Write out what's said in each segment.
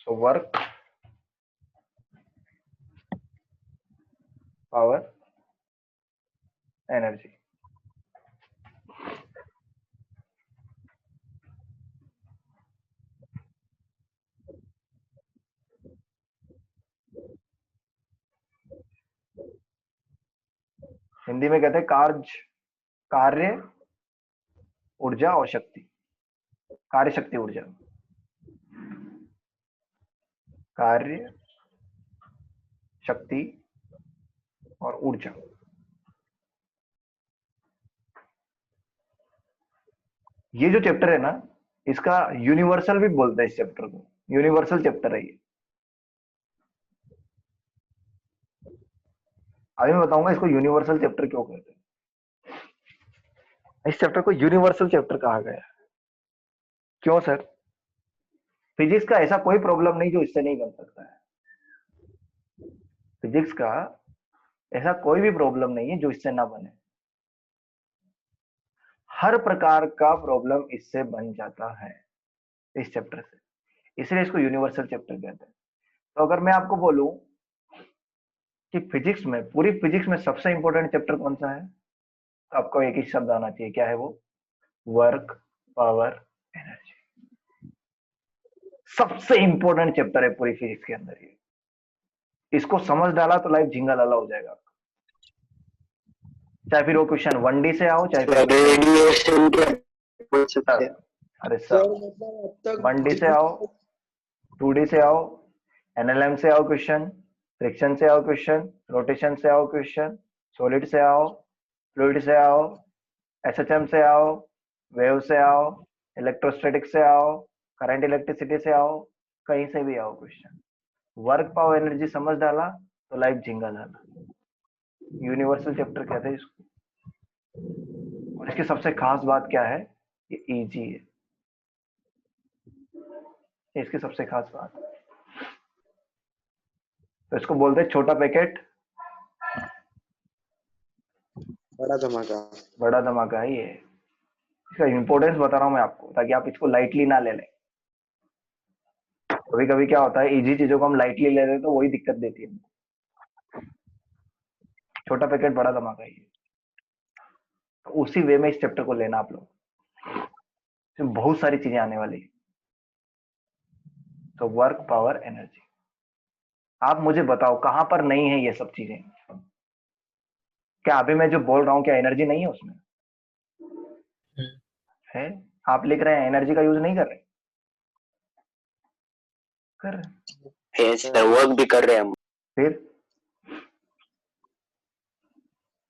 So work, power, energy. Hindi में कहते हैं कार्य, ऊर्जा और शक्ति। कार्य, शक्ति, ऊर्जा। कार्य, शक्ति और ऊर्जा। ये जो चैप्टर है ना, इसका यूनिवर्सल भी बोलते हैं इस चैप्टर को। यूनिवर्सल चैप्टर है ये। अभी मैं बताऊंगा इसको यूनिवर्सल चैप्टर क्यों कहते हैं। इस चैप्टर को यूनिवर्सल चैप्टर कहा गया है। क्यों सर? फिजिक्स का ऐसा कोई प्रॉब्लम नहीं जो इससे नहीं बन सकता है। फिजिक्स का ऐसा कोई भी प्रॉब्लम नहीं है जो इससे ना बने। हर प्रकार का प्रॉब्लम इससे बन जाता है इस चैप्टर से, इसलिए इसको यूनिवर्सल चैप्टर कहते हैं। तो अगर मैं आपको बोलूं कि फिजिक्स में, पूरी फिजिक्स में सबसे इंपॉर्टेंट चैप्टर कौन सा है, तो आपको एक ही शब्द आना चाहिए। क्या है वो? Work, power, energy. सबसे इंपॉर्टेंट चैप्टर है पूरी फिजिक्स के अंदर ये। इसको समझ डाला तो लाइफ झिंगा लाला हो जाएगा। चाहे फिर वो क्वेश्चन 1D से आओ, चाहे फिर रेडिएशन के अरे सर 1D से आओ, 2D से आओ, एनएलएम से आओ क्वेश्चन, फ्रिक्शन से आओ क्वेश्चन, रोटेशन से आओ क्वेश्चन, सॉलिड से आओ, फ्लूइड से आओ, एसएचएम से आओ, वेव से आओ, इलेक्ट्रोस्टैटिक से आओ, करंट इलेक्ट्रिसिटी से आओ, कहीं से भी आओ क्वेश्चन। वर्क, पावर, एनर्जी समझ डाला तो लाइफ झिंगा डाला। यूनिवर्सल चैप्टर कहते हैं इसको। और इसकी सबसे खास बात क्या है? ये इजी है, इसकी सबसे खास बात। तो इसको बोलते हैं छोटा पैकेट बड़ा धमाका। बड़ा धमाका है ये। इसका इंपॉर्टेंस बता रहा हूं मैं आपको, ताकि आप इसको लाइटली ना ले लें। कभी कभी क्या होता है, इजी चीजों को हम लाइटली ले लेते हैं तो वही दिक्कत देती है। छोटा पैकेट बड़ा धमाका है ये। तो उसी वे में इस चैप्टर को लेना आप लोग। इसमें बहुत सारी चीजें आने वाली है। तो वर्क, पावर, एनर्जी। आप मुझे बताओ कहां पर नहीं है ये सब चीजें? क्या अभी मैं जो बोल रहा हूं, क्या एनर्जी नहीं है उसमें? है। आप लिख रहे हैं एनर्जी का यूज नहीं कर रहे? कर रहे सर, वर्क भी कर रहे हैं हम। फिर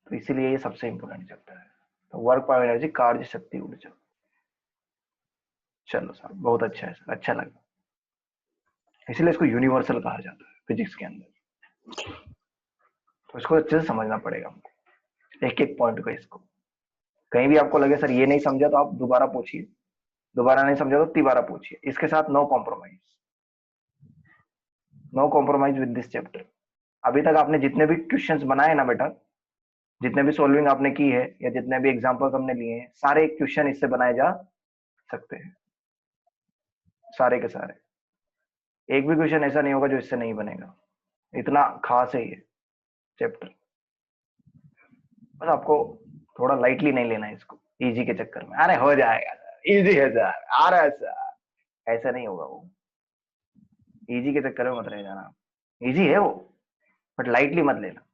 तो इसीलिए ये सबसे इंपॉर्टेंट चैप्टर है। तो वर्क, पावर, एनर्जी, कार्य, शक्ति, ऊर्जा। चलो सर, बहुत अच्छा है सर, अच्छा लगा। इसलिए इसको यूनिवर्सल कहा जाता है फिजिक्स के अंदर। तो इसको अच्छे से समझना पड़ेगा हमको, एक एक पॉइंट को। इसको कहीं भी आपको लगे सर ये नहीं समझा तो आप दोबारा पूछिए, दोबारा नहीं समझा तो तिबारा पूछिए। इसके साथ no compromise, no compromise with this chapter. अभी तक आपने जितने भी क्वेश्चंस बनाए ना बेटा, जितने भी सॉल्विंग आपने की है या जितने भी एग्जांपल्स हमने लिए हैं, सारे क्वेश्चन इससे बनाए जा सकते हैं, सारे के सारे। एक भी क्वेश्चन ऐसा नहीं होगा जो इससे नहीं बनेगा। इतना खास है ये चैप्टर। बस आपको थोड़ा लाइटली नहीं लेना है इसको, इजी के चक्कर में। अरे हो जाएगा सर, इजी है सर, आ रहा है सर, ऐसा नहीं होगा वो। इजी के चक्कर में मत रह जाना। इजी है वो, बट लाइटली मत लेना।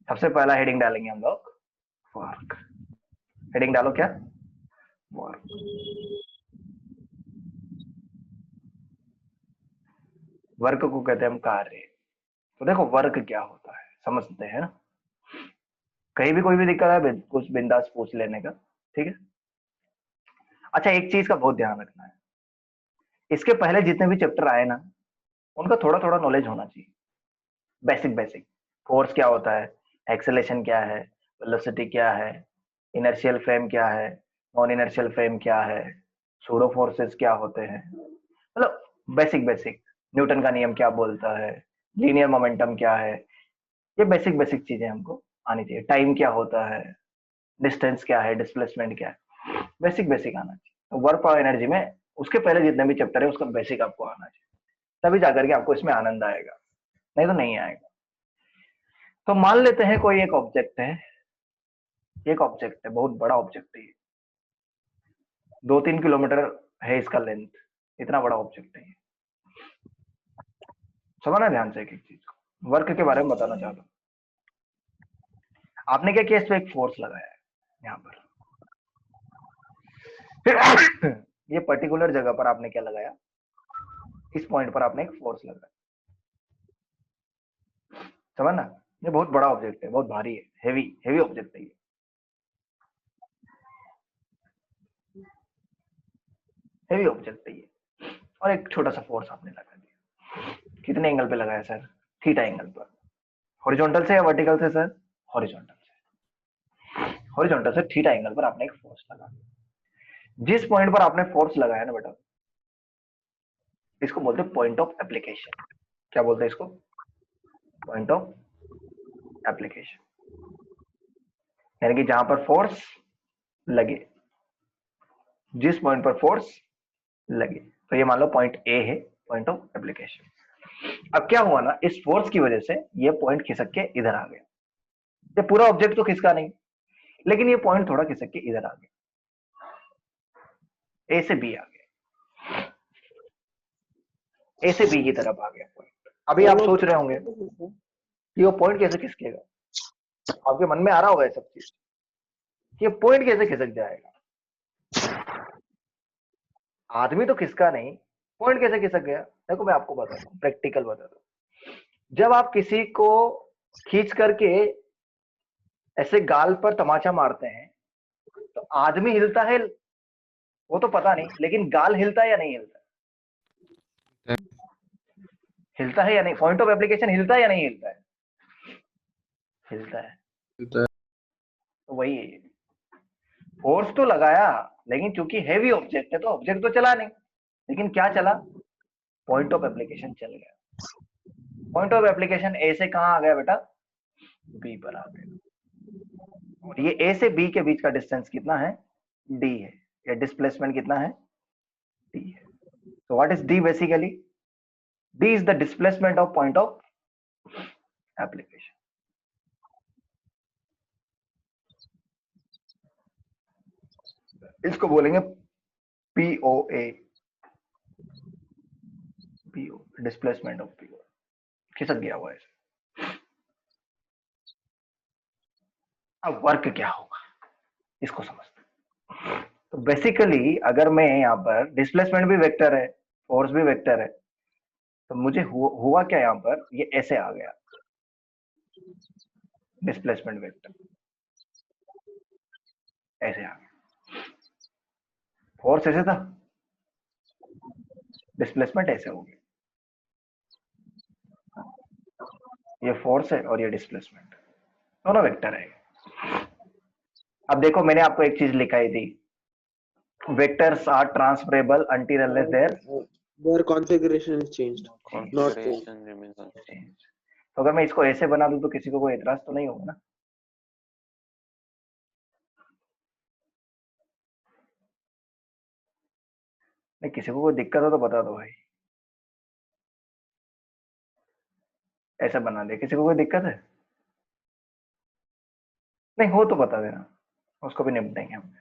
सबसे पहला हेडिंग डालेंगे हम लोग, वर्क। हेडिंग डालो क्या? वर्क। वर्क को कहते हैं हम कार्य। तो देखो वर्क क्या होता है समझते हैं ना। कहीं भी कोई भी दिक्कत है कुछ बिंदास पूछ लेने का, ठीक है। अच्छा, एक चीज का बहुत ध्यान रखना है, इसके पहले जितने भी चैप्टर आए ना, उनका थोड़ा थोड़ा नॉलेज होना चाहिए। Basic basic. फोर्स क्या होता है, एक्सेलेरेशन क्या है, वेलोसिटी क्या है, इनर्शियल फ्रेम क्या है, नॉन इनर्शियल फ्रेम क्या है, सूडो फोर्सेस क्या होते हैं, मतलब बेसिक बेसिक। न्यूटन का नियम क्या बोलता है, लीनियर मोमेंटम क्या है, ये बेसिक बेसिक चीजें हमको आनी चाहिए। टाइम क्या होता है, डिस्टेंस क्या है, डिस्प्लेसमेंट क्या है, बेसिक बेसिक आना चाहिए। तो वर्क, पावर, एनर्जी में उसके पहले जितने भी चैप्टर है उसका बेसिक आपको आना चाहिए। तभी जाकर के आपको इसमें आनंद आएगा, नहीं तो नहीं आएगा। तो मान लेते हैं कोई एक ऑब्जेक्ट है, बहुत बड़ा ऑब्जेक्ट है, 2-3 किलोमीटर है इसका लेंथ, इतना बड़ा ऑब्जेक्ट है। समझना ध्यान से एक एक चीज को, वर्क के बारे में बताना चाहता हूँ। आपने क्या किया, इस पे एक फोर्स लगाया है यहाँ पर, ये पर्टिकुलर जगह पर आपने क्या लगाया, इस पॉइंट पर आपने एक फोर्स लगाया। समझना, ये बहुत बड़ा ऑब्जेक्ट है, बहुत भारी है, हेवी ऑब्जेक्ट है ये। हेवी ऑब्जेक्ट है ये, और एक छोटा सा फोर्स आपने लगा दिया। कितने एंगल पे लगाया सर, थीटा एंगल पर। हॉरिजॉन्टल से या वर्टिकल से सर, हॉरिजॉन्टल से थीटा एंगल पर आपने एक फोर्स लगा। जिस पॉइंट पर आपने फोर्स लगाया ना बेटा, इसको बोलते हैं पॉइंट ऑफ एप्लीकेशन। क्या बोलते हैं इसको, पॉइंट ऑफ एप्लीकेशन, यानी कि जहां पर फोर्स लगे, जिस पॉइंट पर फोर्स लगे। तो ये मान लो पॉइंट ए है, पॉइंट ऑफ एप्लीकेशन। अब क्या हुआ ना, इस फोर्स की वजह से ये पॉइंट खिसक के इधर आ गया। ये पूरा ऑब्जेक्ट तो खिसका नहीं, लेकिन ये पॉइंट थोड़ा खिसक के इधर आ गया, ए से बी आ गया, ए से बी की तरफ आ गया पॉइंट। अभी आप सोच रहे होंगे कि वो पॉइंट कैसे खिसकेगा, आपके मन में आ रहा होगा ये सब चीज कि ये पॉइंट कैसे खिसक जाएगा। आदमी तो खिसका नहीं, पॉइंट कैसे खिसक गया। देखो मैं आपको बताता हूँ, प्रैक्टिकल बताता हूँ। जब आप किसी को खींच करके ऐसे गाल पर तमाचा मारते हैं तो आदमी हिलता है, वो तो पता नहीं, लेकिन गाल हिलता है या नहीं हिलता, हिलता है या नहीं, पॉइंट ऑफ एप्लीकेशन हिलता है या नहीं हिलता है, हिलता है। तो वही है, फोर्स तो लगाया, लेकिन चूंकि हैवी ऑब्जेक्ट है तो ऑब्जेक्ट तो चला नहीं, लेकिन क्या चला, पॉइंट ऑफ एप्लीकेशन चल गया। पॉइंट ऑफ एप्लीकेशन ए से कहां आ गया बेटा, बी पर आ गया। और ये ए से बी के बीच का डिस्टेंस कितना है, डी है, या डिस्प्लेसमेंट कितना है, डी है। So what is D basically? D is the displacement of point of application. इसको बोलेंगे POA, PO displacement of PO, खिसक गया हुआ है। अब वर्क क्या होगा इसको समझते हैं। तो बेसिकली अगर मैं यहाँ पर डिस्प्लेसमेंट भी वेक्टर है, फोर्स भी वेक्टर है, तो मुझे हुआ क्या, यहाँ पर ये ऐसे आ गया डिस्प्लेसमेंट वेक्टर, ऐसे आ गया। फोर्स ऐसे था, डिस्प्लेसमेंट ऐसे हो गया, ये फोर्स है और ये डिस्प्लेसमेंट, दोनों वेक्टर है। अब देखो मैंने आपको एक चीज लिखाई थी, vectors are transferable until unless their configuration is changed, not changed. Configuration remains unchanged. तो अगर मैं इसको ऐसे बना दूं तो किसी को कोई एतराज तो नहीं होगा ना। नहीं, किसी को कोई दिक्कत हो तो बता दो भाई, ऐसा बना दे, किसी को कोई दिक्कत है, नहीं हो तो बता देना, उसको भी निपटेंगे हम।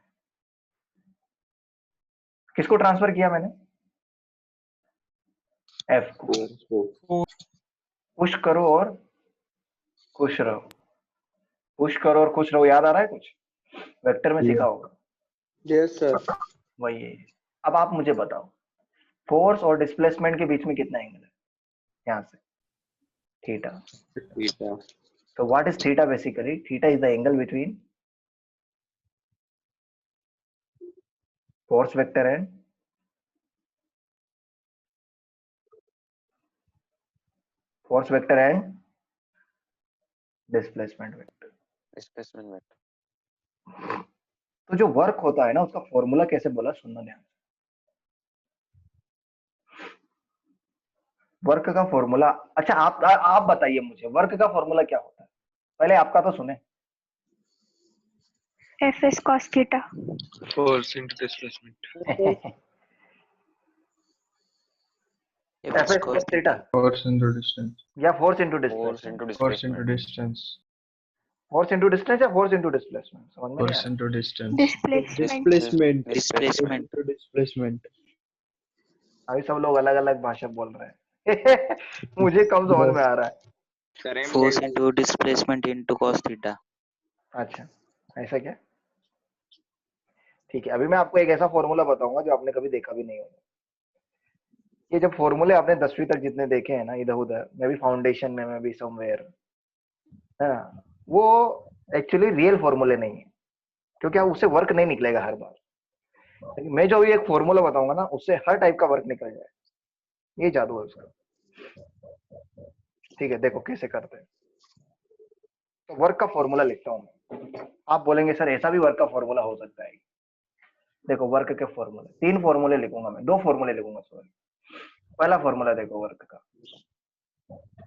किसको ट्रांसफर किया मैंने, एफ को। पुश करो और खुश रहो, पुश करो और खुश रहो, याद आ रहा है कुछ, वेक्टर में सीखा होगा। Yes sir. वही है। अब आप मुझे बताओ, फोर्स और डिस्प्लेसमेंट के बीच में कितना एंगल है, यहाँ से theta. Theta. So what is theta basically? Theta is the angle between force vector and displacement vector. Displacement vector. तो जो वर्क होता है ना, उसका फॉर्मूला कैसे बोला, सुनना ध्यान। वर्क का फॉर्मूला, अच्छा आप बताइए मुझे, वर्क का फॉर्मूला क्या होता है, पहले आपका तो सुने। Fs cos theta. Force into displacement. F is cos theta Force into distance. या force into Force displacement, into Force into displacement. distance. Force into distance या फोर्स इनटू डिस्प्लेसमेंट, समझ में नहीं आ Force into distance. Displacement. Displacement. Displacement. Into displacement. रहा। अभी सब लोग अलग अलग भाषा बोल रहे हैं मुझे कम समझ में आ रहा है। Force into displacement into cos theta. अच्छा ऐसा क्या, ठीक है। अभी मैं आपको एक ऐसा फॉर्मूला बताऊंगा जो आपने कभी देखा भी नहीं होगा। ये जब फॉर्मूले आपने 10वीं तक जितने देखे हैं ना इधर उधर, मैं भी फाउंडेशन में, मैं भी समवेयर, है ना, वो एक्चुअली रियल फॉर्मूले नहीं है, क्योंकि आप उससे वर्क नहीं निकलेगा हर बार। लेकिन मैं जो भी एक फॉर्मूला बताऊंगा ना उससे हर टाइप का वर्क निकल जाए, ये जादू है उसका। ठीक है, देखो कैसे करते हैं। तो वर्क का फॉर्मूला लिखता हूं मैं। आप बोलेंगे सर ऐसा भी वर्क का फॉर्मूला हो सकता है। देखो वर्क के फॉर्मूले, 3 फॉर्मूले लिखूंगा मैं, 2 फॉर्मूले लिखूंगा सॉरी। पहला फॉर्मूला देखो वर्क का,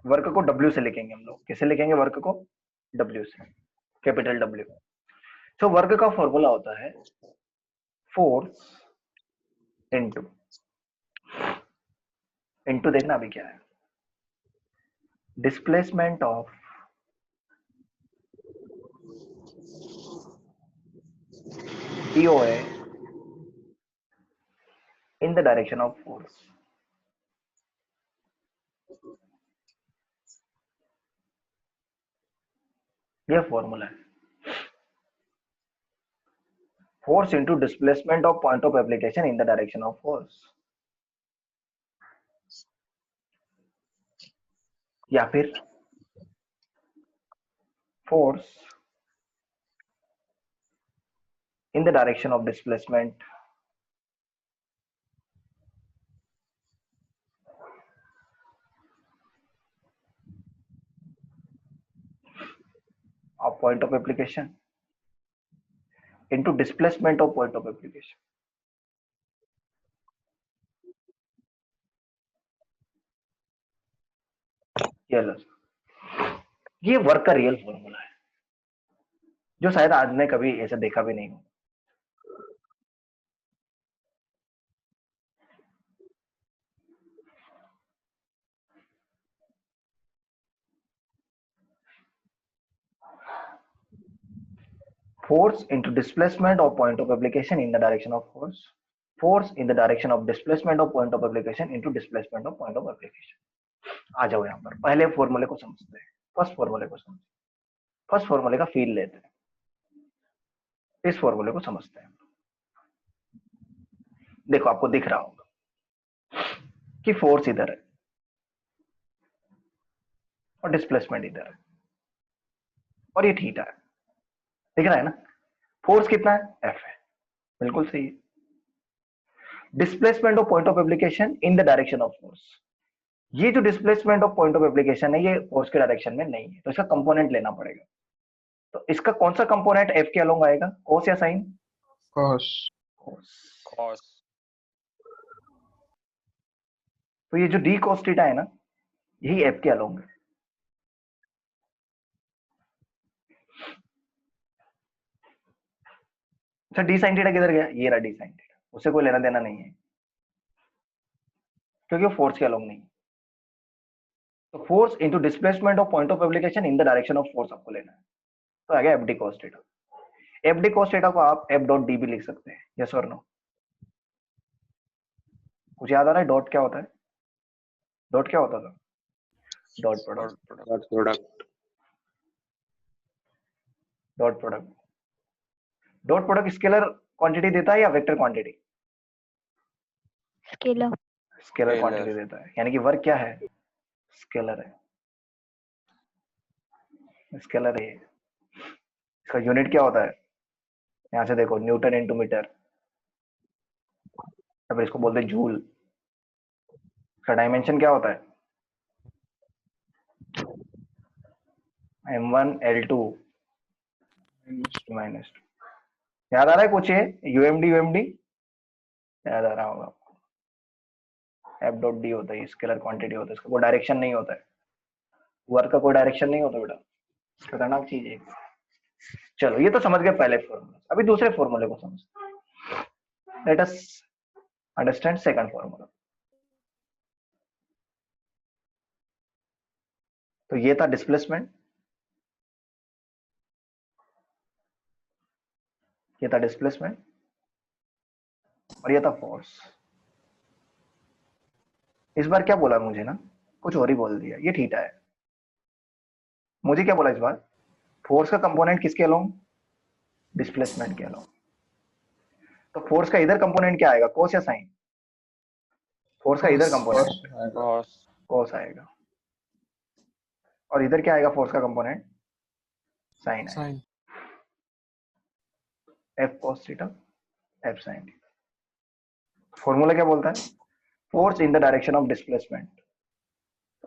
वर्क को W से लिखेंगे हम लोग। कैसे लिखेंगे वर्क को? W से, कैपिटल W। तो वर्क का फॉर्मूला होता है फोर्स इनटू देखना अभी क्या है, displacement of POA in the direction of force। यह फॉर्मूला है, force into displacement of point of application in the direction of force, या फिर force in the direction of displacement of point of application into displacement of point of application। ये लो, ये work का real formula है जो शायद आज ने कभी ऐसे देखा भी नहीं हो। Force into displacement of point of application in the direction of force, force in the direction of displacement of point of application into displacement of point of application। आ जाओ यहाँ पर पहले फॉर्मूले को समझते हैं, फर्स्ट फॉर्मूले को समझते हैं, फर्स्ट फॉर्मूले का फील लेते हैं, इस फॉर्मूले को समझते हैं। देखो आपको दिख रहा होगा कि फोर्स इधर है और डिस्प्लेसमेंट इधर है और ये थीटा है, दिख रहा है ना। फोर्स कितना है? F है, बिल्कुल सही है। Displacement of point of application in the direction of force, ये जो displacement of point of application है ये फोर्स के डायरेक्शन में नहीं है, तो इसका कंपोनेंट लेना पड़ेगा। तो इसका कौन सा कंपोनेंट F के अलोंग आएगा, कोस या साइन? Cos. Cos. तो ये जो डी कोस थीटा है ना, यही F के अलोंग है। अच्छा डी साइन थीटा किधर गया? ये रहा डी साइन थीटा, उससे कोई लेना देना नहीं है क्योंकि वो फोर्स के अलोंग नहीं है। तो force into displacement of point of application in the direction of force आपको लेना है, तो आ गया F d cos theta. F d cos theta को आप एफ डॉट डी भी लिख सकते हैं, यस और नो? कुछ याद आ रहा है? डॉट क्या होता है? डॉट क्या होता था? Dot product. Dot product, dot product scalar quantity देता है या vector quantity? Scalar. Scalar quantity देता है, यानी कि वर्क क्या है? स्केलर है, स्केलर है। इसका यूनिट क्या होता है? यहां से देखो, न्यूटन इंटू मीटर, फिर इसको बोलते हैं जूल। इसका डायमेंशन क्या होता है? m1 l2 minus. याद आ रहा है कुछ? ये यूएमडी यूएमडी याद आ रहा होगा। एफ डॉट डी होता है, स्केलर क्वांटिटी होता है, इसका कोई डायरेक्शन नहीं होता है, वर्क का कोई डायरेक्शन नहीं होता बेटा, खतरनाक चीज है। चलो ये तो समझ गए पहले फॉर्मूला, अभी दूसरे फॉर्मूले को समझते हैं। Let us understand second formula. तो ये था डिस्प्लेसमेंट, ये था डिस्प्लेसमेंट और ये था फोर्स। इस बार क्या बोला मुझे ना, कुछ और ही बोल दिया, ये थीटा है। मुझे क्या बोला इस बार, फोर्स का कंपोनेंट किसके अलोंग, डिस्प्लेसमेंट के अलोंग। तो फोर्स का इधर कंपोनेंट क्या आएगा, कोस या साइन, फोर्स का इधर Cos कंपोनेंट आएगा। cos कोस आएगा और इधर क्या आएगा फोर्स का कंपोनेंट, साइन आएगा। sin F cos theta F sine theta. Formula क्या बोलता है, force in the direction of displacement.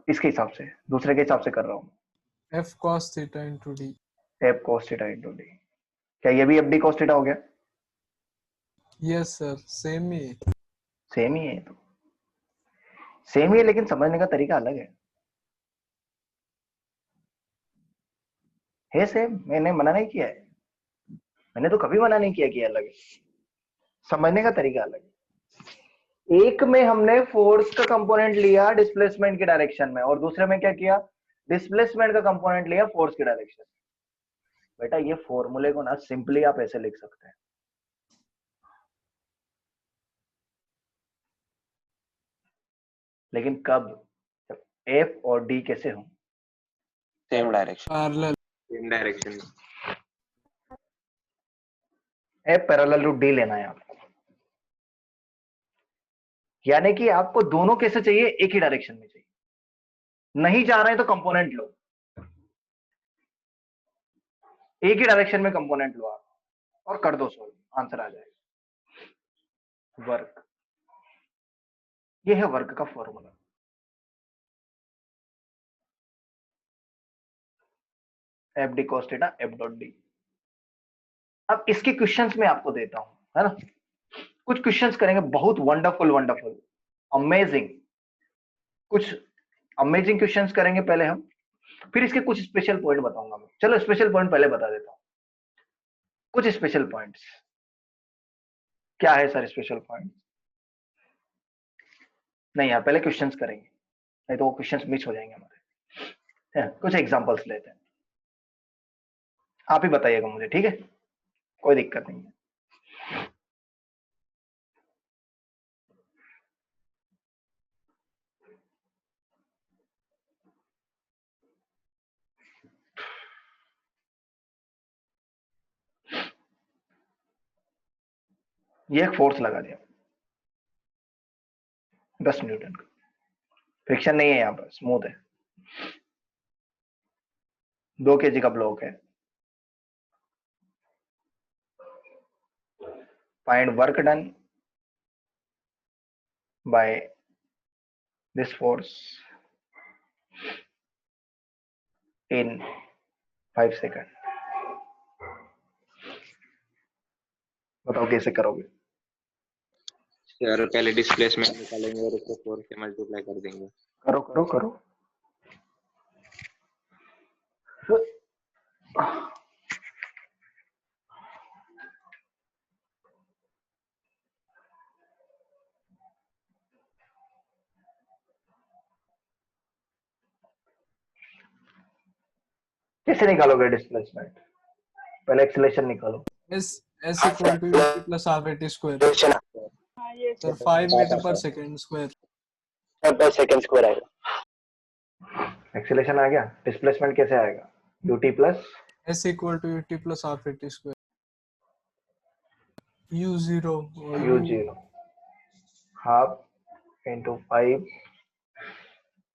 इसके हिसाब से, दूसरे के हिसाब से कर रहा हूं, f cos theta into d. F cos theta into D. क्या ये भी एफ डी कोस थीटा हो गया, Yes sir, same ही है। सेम ही है। तो सेम ही है लेकिन समझने का तरीका अलग है सेम, मैंने मना नहीं किया है, मैंने तो कभी मना नहीं किया कि अलग है, समझने का तरीका अलग है। एक में हमने फोर्स का कंपोनेंट लिया डिस्प्लेसमेंट के डायरेक्शन में और दूसरे में क्या किया, डिस्प्लेसमेंट का कंपोनेंट लिया फोर्स के डायरेक्शन। बेटा ये फॉर्मूले को ना सिंपली आप ऐसे लिख सकते हैं, लेकिन कब, जब एफ और डी कैसे हो, same direction. Parallel. Same direction. F parallel to D लेना है आपको, यानी कि आपको दोनों कैसे चाहिए, एक ही डायरेक्शन में चाहिए। नहीं जा रहे हैं तो कंपोनेंट लो, एक ही डायरेक्शन में कंपोनेंट लो आप और कर दो सोल्व, आंसर आ जाएगा। वर्क, ये है वर्क का formula. F D cos theta F dot D. अब इसके क्वेश्चंस में आपको देता हूं, है ना, कुछ क्वेश्चंस करेंगे बहुत वंडरफुल वंडरफुल अमेजिंग, कुछ अमेजिंग क्वेश्चंस करेंगे पहले हम, फिर इसके कुछ स्पेशल पॉइंट बताऊंगा मैं। चलो स्पेशल पॉइंट पहले बता देता हूं, कुछ स्पेशल पॉइंट्स। क्या है सर स्पेशल पॉइंट, नहीं यार पहले क्वेश्चंस करेंगे, नहीं तो वो क्वेश्चंस मिस हो जाएंगे हमारे। कुछ एग्जांपल्स लेते हैं, आप ही बताइएगा मुझे, ठीक है, कोई दिक्कत नहीं है। ये एक फोर्स लगा दिया 10 न्यूटन का, फ्रिक्शन नहीं है यहाँ पर, स्मूथ है, 2 kg का ब्लॉक है। Find work done by this force in 5 second. बताओ कैसे करोगे, सर पहले डिस्प्लेसमेंट निकालेंगे और उसको 4 से मल्टीप्लाई कर देंगे। करो करो करो। कैसे निकालोगे डिस्प्लेसमेंट, पहले एक्सेलरेशन निकालो। S equal to ut plus RT square. Sir 5 meter per second square. पर सेकंड स्क्वायर आएगा, एक्सेलरेशन आ गया। डिस्प्लेसमेंट कैसे आएगा, ut plus S equal to ut plus RT square. U0 or u0 half into 5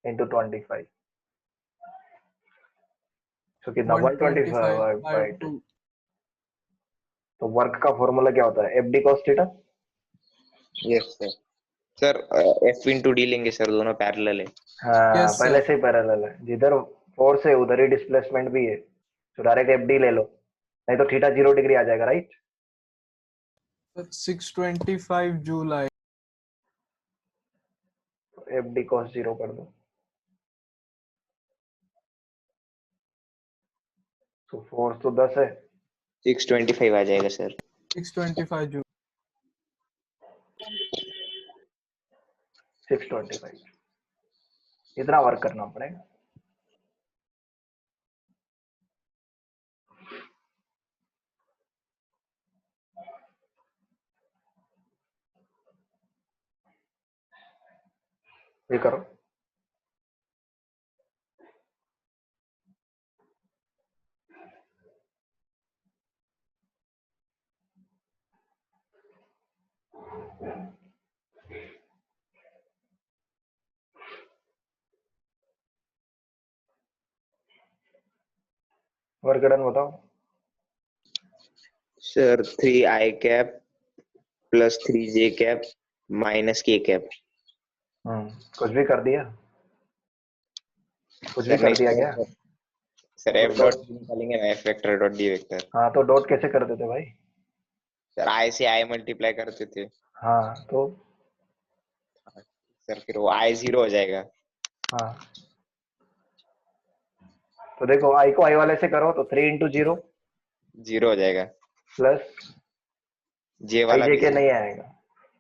into 25, तो कितना 125 125 bye by 2। 2. तो work का formula क्या होता है, F D cos theta. Yes sir. Sir F into D लेंगे सर, दोनों पैरेलल है। हाँ Yes, पहले sir. से ही पैरेलल है, जिधर फोर्स है उधर ही डिस्प्लेसमेंट भी है, तो डायरेक्ट एफ डी ले लो, नहीं तो थीटा 0 डिग्री आ जाएगा, right. 625 July. F D cos 0 कर दो, तो फोर्स तो 10 है, 625 आ जाएगा सर। 625 July. 625, इतना वर्क करना पड़ेगा। ये करो। वर्क डन बताओ। Sir 3i cap plus 3j cap minus k cap. कुछ भी कर दिया, कुछ भी सर कर नहीं दिया सर, क्या? सर f डॉट निकालेंगे ना, f vector dot d vector. हाँ तो डॉट कैसे कर देते भाई? सर i से i मल्टीप्लाई करते थे। हाँ तो सर फिर वो i 0 हो जाएगा। हाँ तो देखो आई को आई वाले से करो तो 3 इंटू 0 0 हो जाएगा। प्लस j आई वाला जे भी के 0, नहीं आएगा,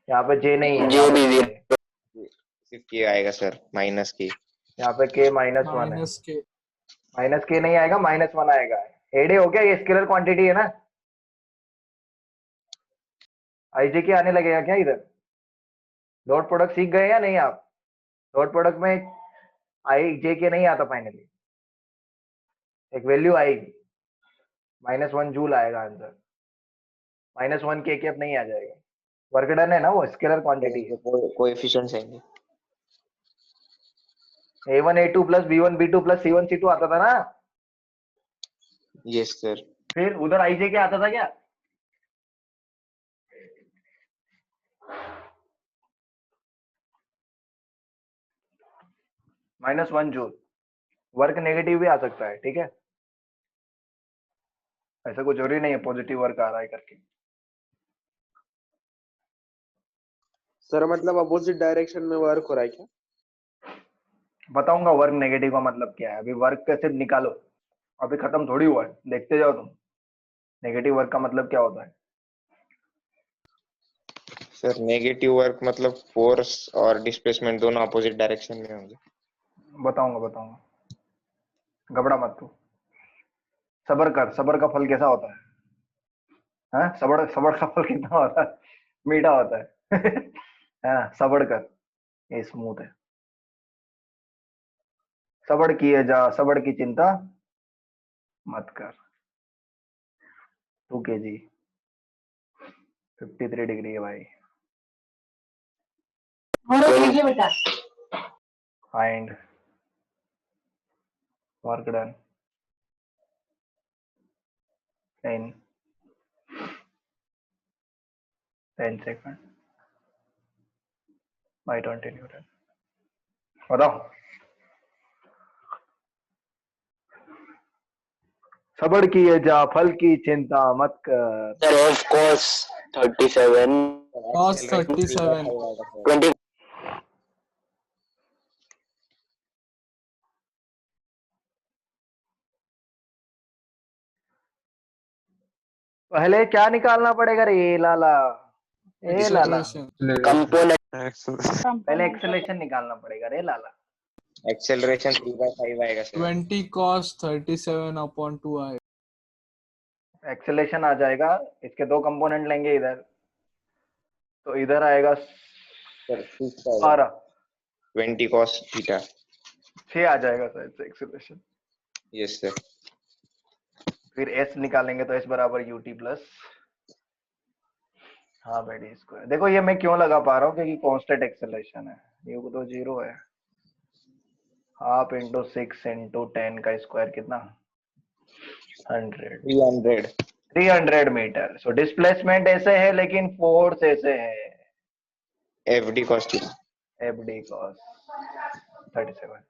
यहाँ पे जे नहीं है, यहाँ पे J है। सिर्फ k आएगा सर, माइनस k। यहाँ पे के -1 है, माइनस के। -k नहीं आएगा, -1 आएगा। एडे हो गया, ये स्केलर क्वांटिटी है ना। आई जे के आने लगेगा क्या इधर? डॉट प्रोडक्ट सीख गए या नहीं आप? डॉट प्रोडक्ट में आई जे के नहीं आता फाइनली, एक वैल्यू आएगी, -1 जूल आएगा आंसर, -1 के कैप नहीं आ जाएगा। वर्क डन है ना, वो स्केलर क्वांटिटी है। कोएफिशिएंट्स आएंगे। a1 a2 plus b1 b2 plus c1 c2 आता था ना, यस सर। फिर उधर आई जे के आता था क्या? -1 जूल। वर्क नेगेटिव भी आ सकता है, ठीक है, ऐसा कुछ जरूरी नहीं है पॉजिटिव वर्क आ रहा है करके। सर मतलब अपोजिट डायरेक्शन में वर्क हो रहा है क्या? बताऊंगा वर्क नेगेटिव का मतलब क्या है, अभी वर्क कैसे निकालो, अभी खत्म थोड़ी हुआ है, देखते जाओ तुम नेगेटिव वर्क का मतलब क्या होता है। सर नेगेटिव वर्क मतलब फोर्स और डिस्प्लेसमेंट दोनों अपोजिट डायरेक्शन में होंगे। बताऊंगा बताऊंगा, घबरा मत तू, सबर कर, सबर का फल कैसा होता है? हाँ, सबर सबर का फल कितना होता है? मीठा होता है। हाँ सबर कर, ये स्मूथ है। सबर किए जा, सबर की चिंता मत कर। 2 kg 53 डिग्री है भाई। Find work done in 10 second by 20 Newton. बताओ। सबर किए जा, फल की चिंता मत कर। Sir, of course, 37. Cos Acceleration 37। 3/5 आएगा सर। 20. पहले क्या निकालना पड़ेगा रे लाला? ए लाला, एक्सेलरेशन। Component. पहले एक्सेलेरेशन निकालना पड़ेगा रे लाला। एक्सेलरेशन 3/5 आएगा सर। 20 cos 37 अपॉन 2 आए। एक्सेलेरेशन आ जाएगा, इसके दो कंपोनेंट लेंगे इधर, तो इधर आएगा सर 6 आएगा, 12, 20 cos थीटा। 6 आ जाएगा सर से एक्सेलेरेशन। Yes sir. फिर एस निकालेंगे तो एस बराबर यूटी प्लस हाँ डी स्क्वायर। देखो ये मैं क्यों लगा पा रहा हूँ, क्योंकि कांस्टेंट एक्सेलरेशन है, ये तो 0 है। हाफ इंटू 6 इंटू 10 का स्क्वायर कितना? 100। 300। 300 मीटर। सो डिस्प्लेसमेंट ऐसे है लेकिन फोर्स ऐसे है, FD cos theta. F D cos 37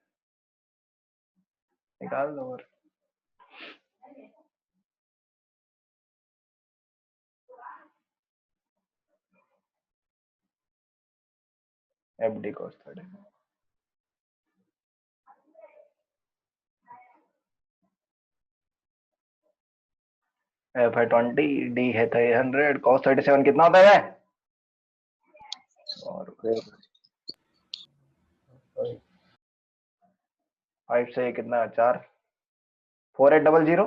निकाल दो। और एफ डी कॉस 37 एफ है 20, डी है 300, कॉस 37 कितना होता है? और 5 से कितना? 4, 4800।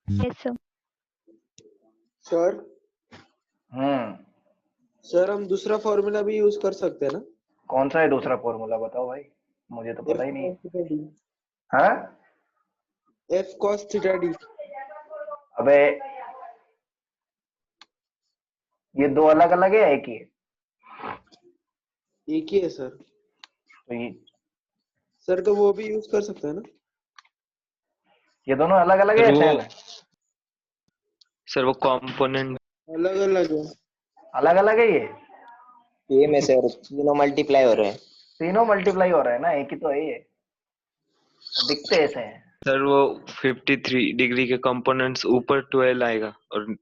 Yes, sir. Sir hmm sir हम दूसरा फॉर्मूला भी यूज कर सकते हैं ना? कौन सा है दूसरा फॉर्मूला बताओ भाई, मुझे तो पता ही नहीं है। F cos theta d. हाँ F cos theta d. अबे ये दो अलग अलग है या एक ही है? एक ही है सर। तो सर तो वो भी यूज कर सकते हैं ना? ये दोनों अलग अलग है सर या वो सेम है? सर वो कंपोनेंट अलग अलग है। अलग अलग है ये, सेम है सर, तीनों मल्टीप्लाई हो रहे हैं। तीनों मल्टीप्लाई हो रहे हैं ना, एक ही तो है ये, दिखते ऐसे हैं। सर वो 53 डिग्री के कंपोनेंट्स ऊपर 12 आएगा और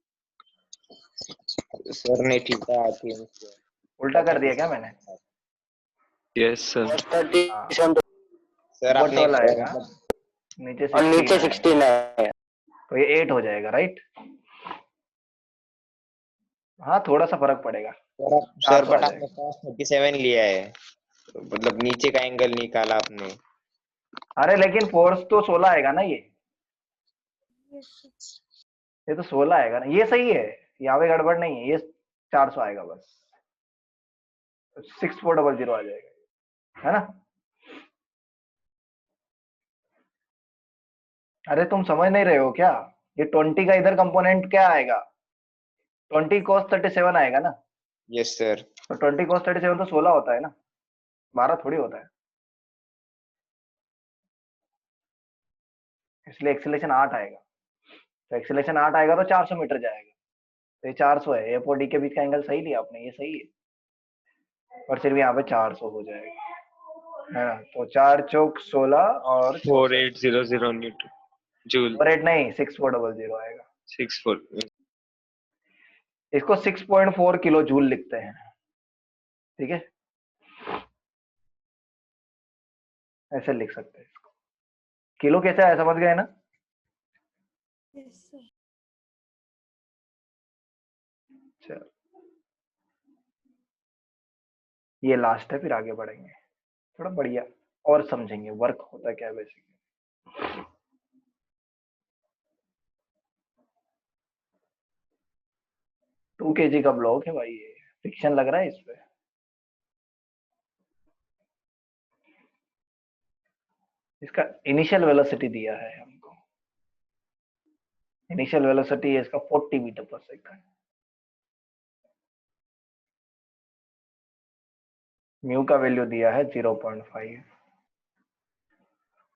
सर ने थीटा आती है उल्टा कर दिया क्या मैंने? यस सर cos 30 हाँ, सर ऊपर आपने 12 आएगा, मतलब नीचे और 16 नीचे आएगा, 16 है। तो ये 8 हो जाएगा राइट। हाँ थोड़ा सा फर्क पड़ेगा, सर 400 आ बट आपने जाएगा। cos 37 लिया है, मतलब नीचे का एंगल निकाला आपने। अरे लेकिन फोर्स तो 16 आएगा ना, ये तो 16 आएगा ना, ये सही है, यहाँ पे गड़बड़ नहीं है, ये 400 आएगा बस, 6400 आ जाएगा, है ना? अरे तुम समझ नहीं रहे हो क्या? ये 20 का इधर कंपोनेंट क्या आएगा, 20 cos 37 आएगा ना, यस सर। तो 20 cos 37 तो 16 होता है ना, 12 थोड़ी होता है, इसलिए एक्सीलरेशन 8 आएगा। तो एक्सीलरेशन 8 आएगा तो 400 मीटर जाएगा, तो ये 400 है, ए और डी के बीच का एंगल सही लिया आपने, ये सही है, और सिर्फ यहाँ पे 400 हो जाएगा, है ना? तो 4 चौक 16 और 4800 न्यूटन जूल 48 नहीं 6400 आएगा। 64। इसको 6.4 किलो जूल लिखते हैं, ठीक है, ऐसे लिख सकते हैं इसको। किलो कैसे आया समझ गए ना? चलो ये लास्ट है, फिर आगे बढ़ेंगे थोड़ा बढ़िया और समझेंगे वर्क होता क्या है बेसिकली। 2 kg का ब्लॉक है भाई, ये फ्रिक्शन लग रहा है इस पे। इसका इनिशियल वेलोसिटी दिया है हमको, इनिशियल वेलोसिटी इसका 40 मीटर पर सेकंड, म्यू का वैल्यू दिया है 0.5,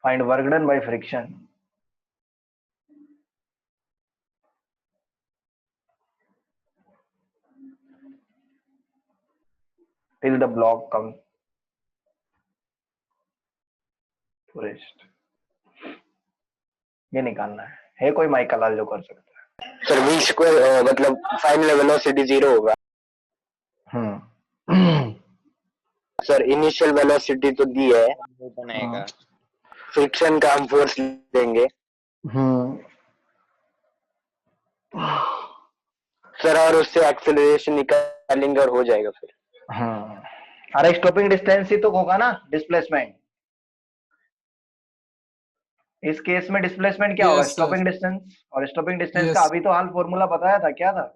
find work done by friction, till the block comes to rest, ये निकालना है कोई माइकल लाल जो कर सकता है? सर v स्क्वायर मतलब फाइनल वेलोसिटी 0 होगा। सर इनिशियल वेलोसिटी तो दी है, न्यूटन आएगा। फ्रिक्शन का हम फोर्स लेंगे सर, और उससे एक्सेलरेशन निकालेंगे और हो जाएगा फिर। अरे स्टॉपिंग डिस्टेंस ही तो होगा ना डिस्प्लेसमेंट, इस केस में डिस्प्लेसमेंट क्या होगा? Yes, sir. स्टॉपिंग डिस्टेंस, और स्टॉपिंग डिस्टेंस का Yes. अभी तो हाल फॉर्मूला बताया था, क्या था?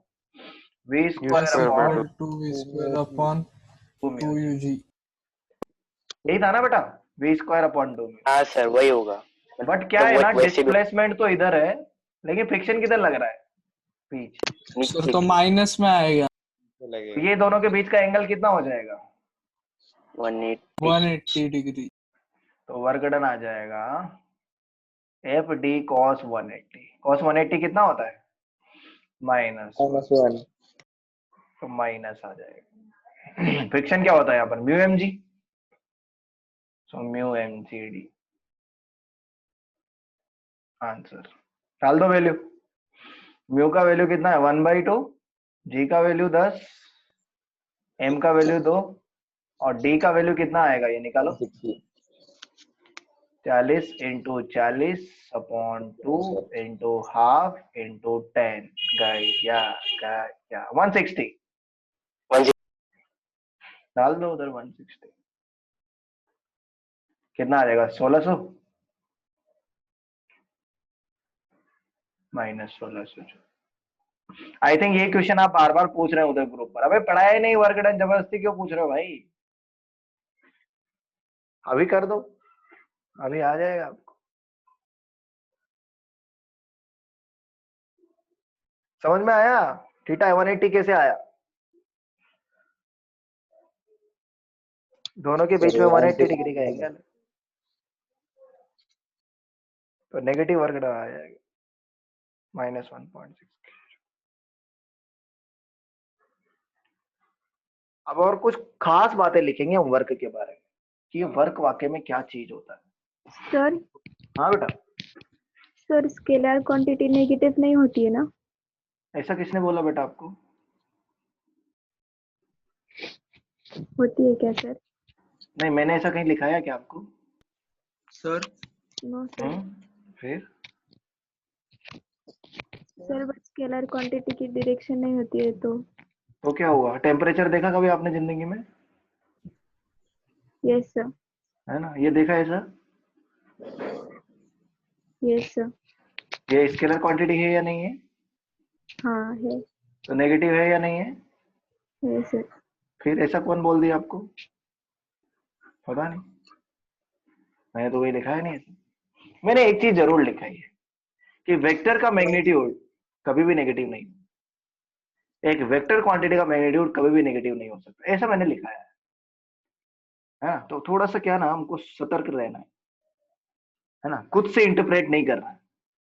v Y square sir, upon equal to v square upon 2 ug. यही था ना बेटा, v स्क्वायर अपॉन 2 हाँ सर वही होगा। बट क्या है वो ना, वैसे भी डिस्प्लेसमेंट तो इधर है लेकिन फ्रिक्शन किधर लग रहा है? बीच। सर तो माइनस में आएगा तो लगेगा ये दोनों के बीच का एंगल कितना हो जाएगा? 180। 180 डिग्री। तो वर्क डन आ जाएगा एफ डी कॉस 180, कॉस 180 कितना होता है? -1, तो माइनस आ जाएगा। फ्रिक्शन क्या होता है यहाँ पर? Mu M G, so mu M G D answer. डाल दो वैल्यू, म्यू का वैल्यू कितना है 1/2, जी का वैल्यू 10, एम का वैल्यू 2 और डी का वैल्यू कितना आएगा ये निकालो। 40 into 40 upon 2 into half into 10 गया 160, डाल दो उधर 160, कितना आ जाएगा? 1600 -1600, आई थिंक ये क्वेश्चन आप बार बार पूछ रहे हो उधर ग्रुप पर। अबे पढ़ाया ही नहीं वर्क डन, जबरदस्ती क्यों पूछ रहे हो भाई? अभी कर दो, अभी आ जाएगा आपको। समझ में आया? थीटा 180 कैसे आया? दोनों के बीच में 180 डिग्री का एंगल, तो नेगेटिव वर्क डन आ जाएगा -1.6। अब और कुछ खास बातें लिखेंगे हम वर्क के बारे में कि ये वर्क वाकई में क्या चीज होता है। सर हाँ बेटा, सर स्केलर क्वांटिटी नेगेटिव नहीं होती है ना? ऐसा किसने बोला बेटा आपको? होती है क्या सर? नहीं, मैंने ऐसा कहीं लिखाया क्या आपको? Sir no sir. फिर सर बस स्केलर क्वांटिटी की डायरेक्शन नहीं होती है तो क्या हुआ? टेम्परेचर देखा कभी आपने जिंदगी में? Yes sir. है ना, ये देखा है सर? Yes sir. ये स्केलर क्वांटिटी है या नहीं है? हाँ है। तो नेगेटिव है या नहीं है? है सर। फिर ऐसा कौन बोल दिया आपको? पता नहीं, मैंने तो वही लिखा है नहीं ऐसा। मैंने एक चीज जरूर लिखा है कि वेक्टर का मैग्नीट्यूड कभी भी नेगेटिव नहीं, एक वेक्टर क्वांटिटी का मैग्नीट्यूड कभी भी नेगेटिव नहीं हो सकता, ऐसा मैंने लिखा है ना। तो थोड़ा सा क्या ना, हमको सतर्क रहना है ना, खुद से इंटरप्रेट नहीं करना है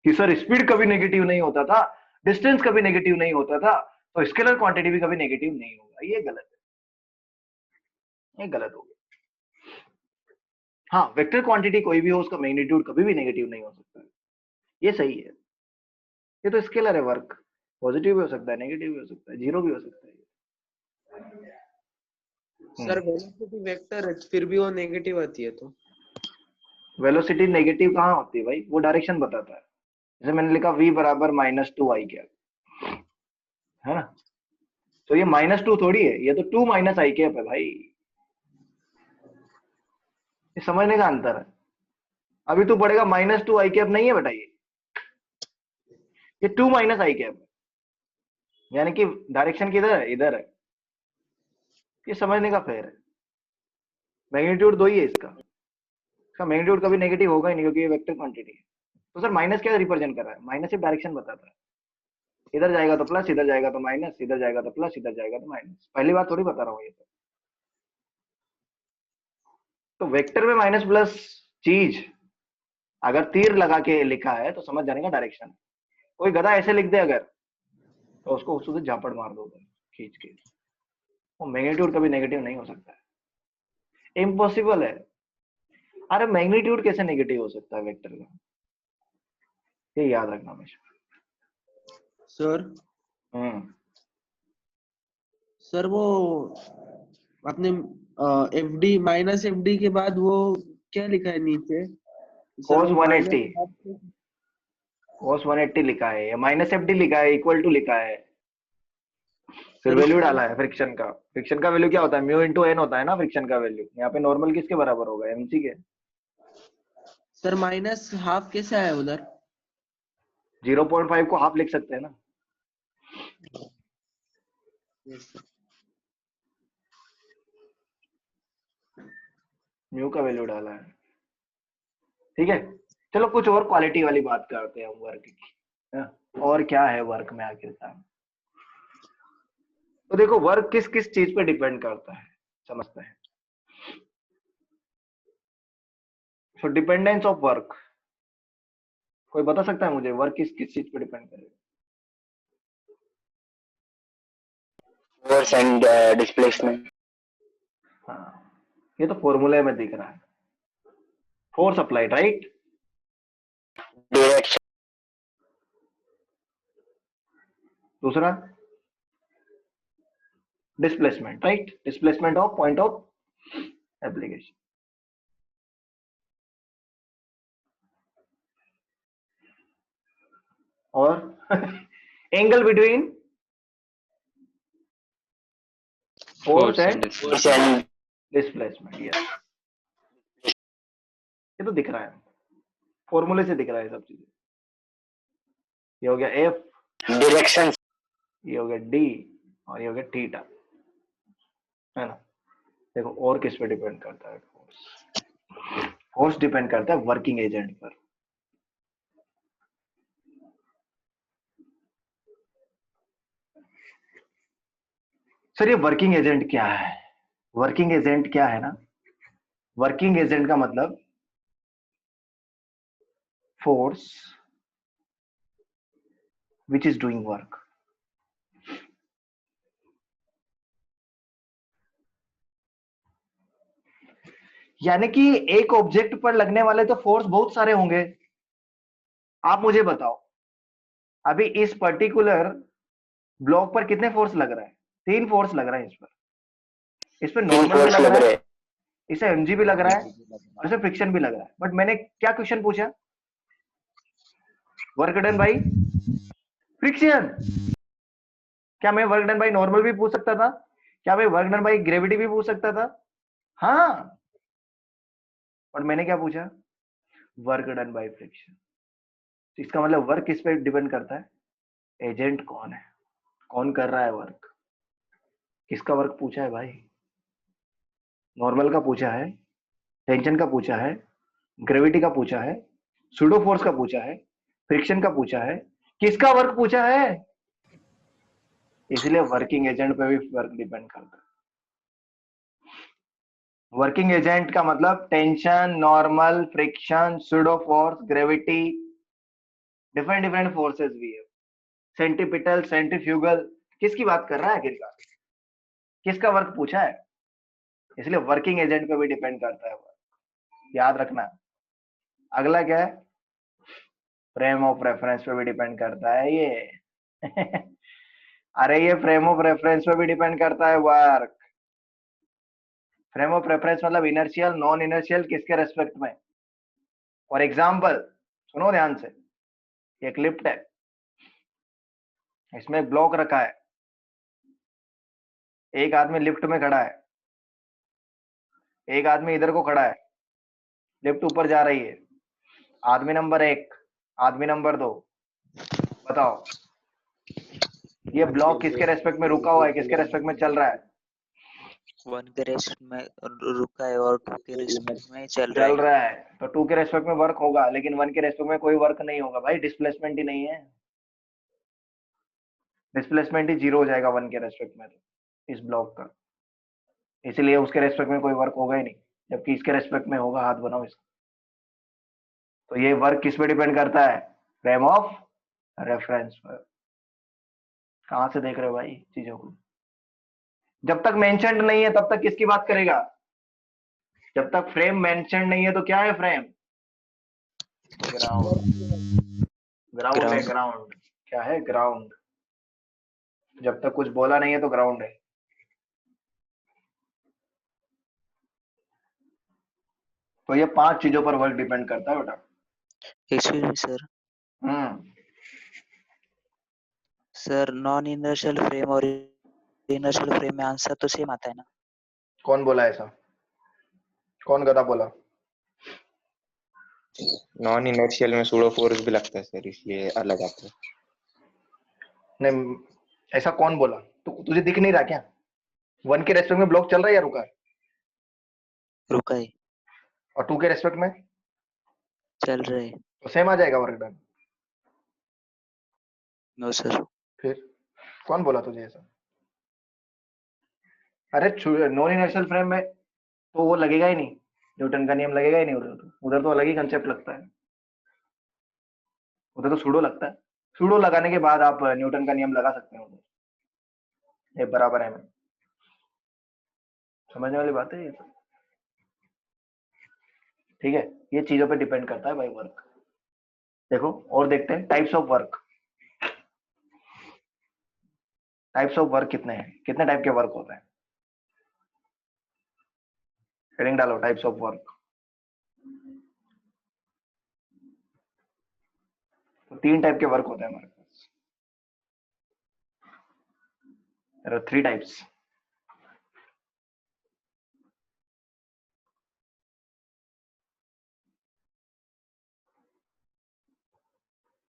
कि सर स्पीड कभी नेगेटिव नहीं होता था, डिस्टेंस कभी नेगेटिव नहीं होता था, तो स्केलर क्वांटिटी भी कभी नेगेटिव नहीं होगा। ये गलत है, ये गलत हो गया। हाँ, वेक्टर क्वांटिटी कोई भी हो, उसका मैग्नीट्यूड कभी भी नेगेटिव नहीं हो सकता है, ये सही है। ये तो स्केलर है, वर्क पॉजिटिव भी हो सकता है, नेगेटिव भी हो सकता है, जीरो भी हो सकता है। सर वेलोसिटी वेक्टर है फिर भी वो नेगेटिव आती है तो? वेलोसिटी नेगेटिव कहाँ होती है भाई? वो डायरेक्शन बताता है। जैसे मैंने लिखा v बराबर -2i कैप, है ना, तो ये -2 थोड़ी है, ये तो 2 - i कैप है भाई। ये समझने का अंतर है। अभी तू पढ़ेगा -2i कैप नहीं है बेटा, ये 2 - i कैप है, यानी कि डायरेक्शन किधर है? इधर है। ये समझने का फेर है। मैग्नीट्यूड दो ही है इसका मैग्नीट्यूड कभी नेगेटिव होगा ही नहीं, क्योंकि ये वेक्टर क्वांटिटी है। तो सर माइनस क्या रिप्रेजेंट कर रहा है? माइनस सिर्फ डायरेक्शन बताता है, इधर जाएगा तो प्लस, इधर जाएगा तो माइनस, इधर जाएगा तो प्लस, इधर जाएगा तो माइनस। पहली बार थोड़ी बता रहा हूँ ये तो वेक्टर में माइनस प्लस चीज अगर तीर लगा के लिखा है तो समझ जाने का डायरेक्शन। कोई गधा ऐसे लिख दे अगर, तो उसको उससे झापड़ मार दो खींच के। वो मैग्नीट्यूड कभी नेगेटिव नहीं हो सकता है, इम्पॉसिबल है। अरे मैग्नीट्यूड कैसे नेगेटिव हो सकता है वेक्टर का? ये याद रखना हमेशा। सर सर वो आपने एफडी -FD के बाद वो क्या लिखा है नीचे? cos 180 cos 180 लिखा है, या -FD लिखा है, इक्वल टू लिखा है, फिर वैल्यू डाला है फ्रिक्शन का। फ्रिक्शन का वैल्यू क्या होता है? म्यू इंटू एन होता है ना फ्रिक्शन का वैल्यू। यहाँ पे नॉर्मल किसके बराबर होगा? एमसी के। सर -½ कैसे आया उधर? 0.5 को हाफ लिख सकते हैं ना। म्यू का वैल्यू डाला है, ठीक है। चलो कुछ और क्वालिटी वाली बात करते हैं हम वर्क की। और क्या है वर्क में आखिरकार? तो देखो वर्क किस किस चीज पे डिपेंड करता है, समझते हैं। सो डिपेंडेंस ऑफ वर्क, कोई बता सकता है मुझे वर्क किस किस चीज पे डिपेंड करेगा? Force and displacement. हाँ, ये तो फॉर्मूले में दिख रहा है, फोर्स अप्लाइड, राइट। डायरेक्शन। दूसरा displacement, right, displacement of point of application. और angle between force and force and displacement. ये तो दिख रहा है, फॉर्मूले से दिख रहा है सब चीजें। ये हो गया एफ डायरेक्शन। ये हो गया डी और ये हो गया थीटा, है ना। देखो और किस पे डिपेंड करता है फोर्स? फोर्स डिपेंड करता है वर्किंग एजेंट पर। सर ये वर्किंग एजेंट क्या है? वर्किंग एजेंट क्या है ना, वर्किंग एजेंट का मतलब force which is doing work. यानी कि एक ऑब्जेक्ट पर लगने वाले तो फोर्स बहुत सारे होंगे। आप मुझे बताओ अभी इस पर्टिकुलर ब्लॉक पर कितने फोर्स लग रहा है? 3 फोर्स लग रहा है इस पर तीन नॉर्मल भी फोर्स लग लग रहा रहे है, हैं। इसे mg भी लग रहा है और इसे फ्रिक्शन भी लग रहा है। बट मैंने क्या क्वेश्चन पूछा? Work done by friction. क्या मैं वर्क डन बाई नॉर्मल भी पूछ सकता था? क्या मैं वर्क डन बाई ग्रेविटी भी पूछ सकता था? हाँ, और मैंने क्या पूछा? Work done by friction. इसका मतलब वर्क किस पे डिपेंड करता है? एजेंट कौन है, कौन कर रहा है वर्क। किसका वर्क पूछा है भाई? नॉर्मल का पूछा है, टेंशन का पूछा है, ग्रेविटी का पूछा है, सूडो फोर्स का पूछा है, फ्रिक्शन का पूछा है, किसका वर्क पूछा है? इसलिए वर्किंग एजेंट पे भी वर्क डिपेंड करता है। वर्किंग एजेंट का मतलब tension, normal, friction, pseudo force, gravity, different different forces भी है। सेंटीपिटल, सेंट्रीफ्यूगल, किसकी बात कर रहा है आखिरकार? किसका वर्क पूछा है? इसलिए वर्किंग एजेंट पे भी डिपेंड करता है वर्क, याद रखना। अगला क्या है? फ्रेम ऑफ रेफरेंस पे भी डिपेंड करता है ये अरे ये फ्रेम ऑफ रेफरेंस पे भी डिपेंड करता है वर्क। फ्रेम ऑफ रेफरेंस मतलब इनर्शियल, नॉन इनर्शियल, किसके रेस्पेक्ट में? फॉर एग्जाम्पल सुनो ध्यान से, एक लिफ्ट है, इसमें एक ब्लॉक रखा है, एक आदमी लिफ्ट में खड़ा है, एक आदमी इधर को खड़ा है, लिफ्ट ऊपर जा रही है। आदमी नंबर 1, आदमी नंबर 2, बताओ ये ब्लॉक किसके रेस्पेक्ट में रुका हुआ है, किसके रेस्पेक्ट में चल रहा है? 1 के रेस्ट में रुका है और 2 के रेस्पेक्ट में चल रहा चल है। रहा है, तो 2 के रेस्पेक्ट में वर्क होगा, लेकिन 1 के रेस्पेक्ट में कोई वर्क नहीं होगा भाई, डिस्प्लेसमेंट ही नहीं है। डिस्प्लेसमेंट ही 0 हो जाएगा 1 के रेस्पेक्ट में, तो इस ब्लॉक का, इसलिए उसके रेस्पेक्ट में कोई वर्क होगा ही नहीं, जबकि इसके रेस्पेक्ट में होगा। हाथ बनाओ इसका। तो ये वर्क किस पे डिपेंड करता है? फ्रेम ऑफ रेफरेंस पर। कहां से देख रहे हो भाई चीजों को? जब तक मेंशन्ड नहीं है तब तक किसकी बात करेगा? जब तक फ्रेम मेंशन्ड नहीं है तो क्या है फ्रेम? ग्राउंड। ग्राउंड है, ग्राउंड। ग्राउंड क्या है? ग्राउंड। जब तक कुछ बोला नहीं है तो ग्राउंड है। तो ये 5 चीजों पर वर्क डिपेंड करता है बेटा। Excuse me sir. Hmm sir non inertial frame और इनर्शियल फ्रेम में आंसर तो सेम आता है ना? कौन बोला ऐसा? कौन गधा बोला? नॉन इनर्शियल में सूडो फोर्स भी लगता है सर, इसलिए अलग आता है। नहीं, ऐसा कौन बोला? तुझे दिख नहीं रहा क्या? 1 के रेस्पेक्ट में ब्लॉक चल रहा है या रुका है? रुका है, और 2 के रेस्पेक्ट में चल रहा है। तो सेम आ जाएगा वर्क डन। No sir. फिर कौन बोला तुझे ऐसा? अरे नॉन इनर्शियल फ्रेम में तो वो लगेगा ही नहीं, न्यूटन का नियम लगेगा ही नहीं उधर। उधर तो अलग ही कंसेप्ट लगता है, उधर तो सूडो लगता है। सूडो लगाने के बाद आप न्यूटन का नियम लगा सकते हो उधर, ये बराबर है। में समझने वाली बात है ये तो। ठीक है, ये चीजों पे डिपेंड करता है भाई वर्क। देखो और देखते हैं types of work. Types of work कितने हैं, कितने टाइप के वर्क होते हैं? हेडिंग डालो, टाइप्स ऑफ वर्क। तो 3 टाइप के वर्क होते हैं हमारे पास। There are 3 types.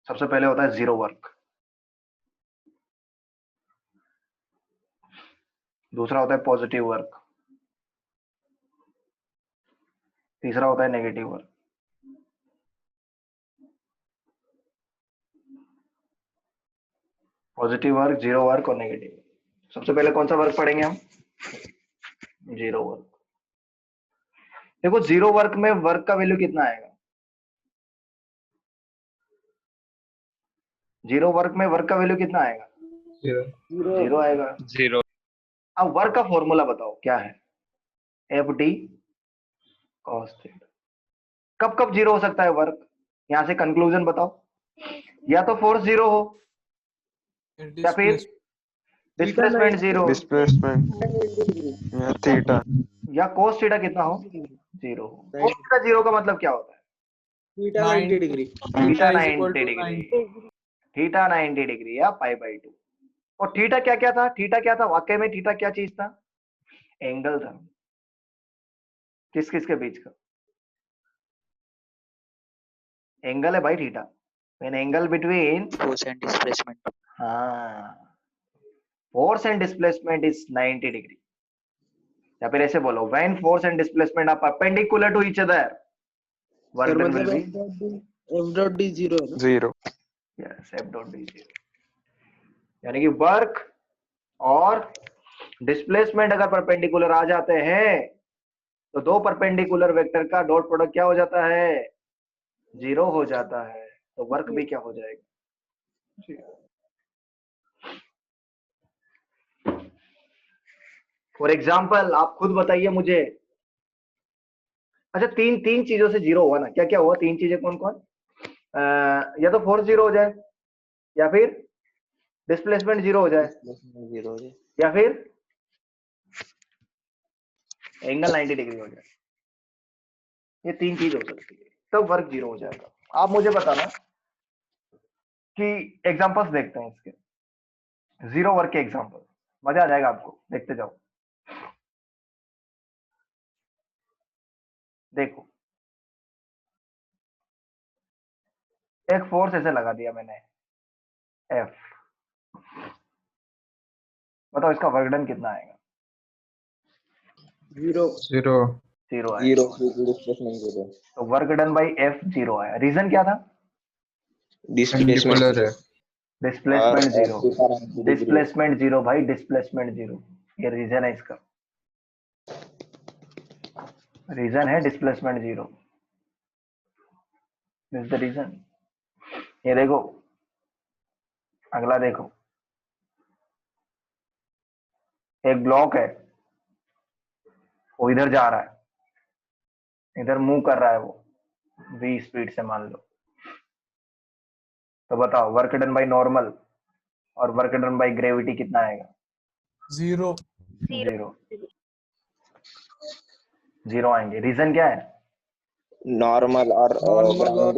सबसे पहले होता है जीरो वर्क। दूसरा होता है पॉजिटिव वर्क, तीसरा होता है negative work. Positive work, zero work और नेगेटिव। सबसे पहले कौन सा वर्क पढ़ेंगे हम? Zero work. देखो जीरो वर्क में वर्क का वैल्यू कितना आएगा? जीरो वर्क में वर्क का वैल्यू कितना आएगा? जीरो आएगा। 0 अब वर्क का फॉर्मूला बताओ क्या है? F D cos theta. कब कब जीरो हो सकता है वर्क? यहां से कंक्लूजन बताओ। या तो फोर्स जीरो हो, या फिर डिस्प्लेसमेंट जीरो, डिस्प्लेसमेंट थीटा या कोस थीटा कितना हो? जीरो हो। कोस थीटा जीरो का मतलब क्या होता है? Theta 90 degree. Theta is equal 90 to degree. 90. Theta 90 degree या π/2। और थीटा क्या क्या था? थीटा क्या था वाकई में? थीटा क्या चीज था? एंगल था। किस किस के बीच का एंगल है भाई theta? An angle between Force and displacement. Force and displacement is 90 degree. या फिर ऐसे बोलो, when force and displacement are perpendicular to each other, work sir done will मतलब बी F dot D 0 है ना? 0 yes, F dot D zero. यानी कि work और डिस्प्लेसमेंट अगर परपेंडिकुलर आ जाते हैं तो दो परपेंडिकुलर वेक्टर का डॉट प्रोडक्ट क्या हो जाता है? जीरो हो जाता है। तो वर्क भी क्या हो जाएगा? फॉर एग्जाम्पल आप खुद बताइए मुझे। अच्छा, तीन तीन चीजों से जीरो हुआ ना? क्या क्या हुआ? तीन चीजें कौन कौन? या तो फोर्स जीरो हो जाए, या फिर डिस्प्लेसमेंट जीरो हो जाए, 0 हो जाए। या फिर एंगल 90 डिग्री हो जाए। ये तीन चीज हो सकती है, तब तो वर्क जीरो हो जाएगा। आप मुझे बताना कि एग्जांपल्स देखते हैं इसके, जीरो वर्क के एग्जांपल। मजा आ जाएगा आपको, देखते जाओ। देखो, एक फोर्स ऐसे लगा दिया मैंने एफ, बताओ इसका वर्क डन कितना आएगा? 0 जीरो आएगा। डिस्प्लेसमेंट 0 तो work done by F zero आया। रीजन क्या था? Displacement displacement zero. Theta 90 degree displacement zero भाई, डिस्प्लेसमेंट जीरो। ये रीजन है इसका, रीजन है displacement zero. This the reason. ये देखो, अगला देखो, एक ब्लॉक है, वो इधर जा रहा है, इधर मूव कर रहा है वो v स्पीड से मान लो। तो बताओ वर्क डन बाई नॉर्मल और वर्क डन बाई ग्रेविटी कितना आएगा? 0. जीरो। जीरो आएंगे। रीजन क्या है? नॉर्मल और Normal और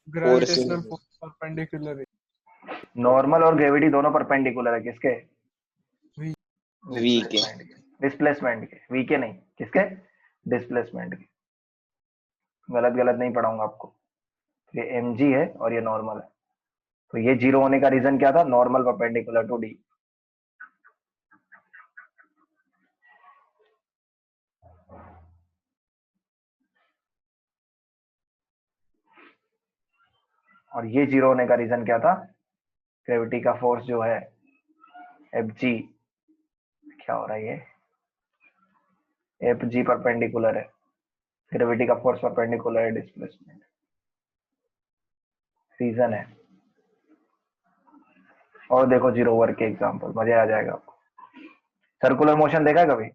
ग्राउंड gravitational force perpendicular है. नॉर्मल और ग्रेविटी दोनों परपेंडिकुलर है किसके? V. V के डिस्प्लेसमेंट के। वी के नहीं, किसके? डिस्प्लेसमेंट के। गलत गलत नहीं पढ़ाऊंगा आपको। ये mg है और ये नॉर्मल है। तो ये जीरो होने का रीजन क्या था? Normal perpendicular to D. और ये जीरो होने का रीजन क्या था? ग्रेविटी का फोर्स जो है एफ जी, क्या हो रहा है ये? एफ जी परपेंडिकुलर है, ग्रेविटी का फोर्स परपेंडिकुलर है डिस्प्लेसमेंट। रीजन है। और देखो जीरो वर्क के एग्जांपल, मजा आ जाएगा आपको। सर्कुलर मोशन देखा है कभी?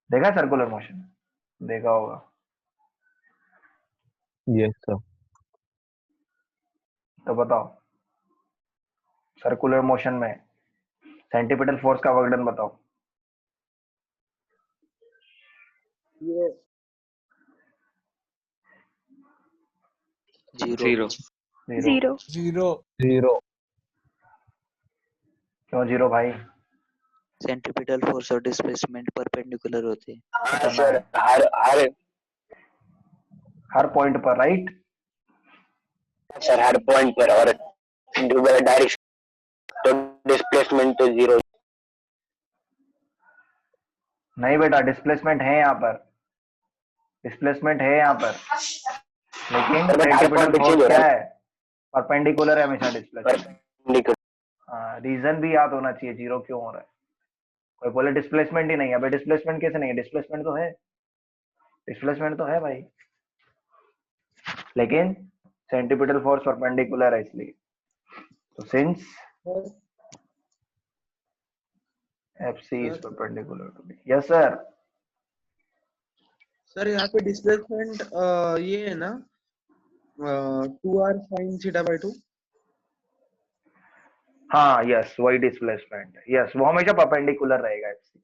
देखा है सर्कुलर मोशन? देखा होगा। यस सर तो बताओ सर्कुलर मोशन में सेंटीपिटल फोर्स का वर्क डन बताओ। 0. 0 0 0. क्यों जीरो भाई? Centripetal force और displacement perpendicular होते हैं. सर हर पॉइंट पर, राइट? हर पॉइंट पर और डायरेक्शन तो डिस्प्लेसमेंट तो जीरो। नहीं बेटा, डिस्प्लेसमेंट है यहाँ पर, डिस्प्लेसमेंट है यहाँ पर, लेकिन सेंट्रीपिटल फोर्स क्या है? परपेंडिकुलर है हमेशा डिस्प्लेसमेंट। रीजन भी याद होना चाहिए जीरो क्यों हो रहा है। कोई बोले डिस्प्लेसमेंट ही नहीं है, भाई डिस्प्लेसमेंट कैसे नहीं है? डिस्प्लेसमेंट तो है, डिस्प्लेसमेंट तो है भाई, लेकिन सेंट्रीपिटल फोर्स परपेंडिकुलर है इसलिए। तो since FC is perpendicular to B. Yes sir. Sir यहाँ पे डिस्प्लेसमेंट ये है ना 2r sin थीटा बाय 2। हाँ यस, वही डिस्प्लेसमेंट है। यस, वो हमेशा परपेंडिकुलर रहेगा FC,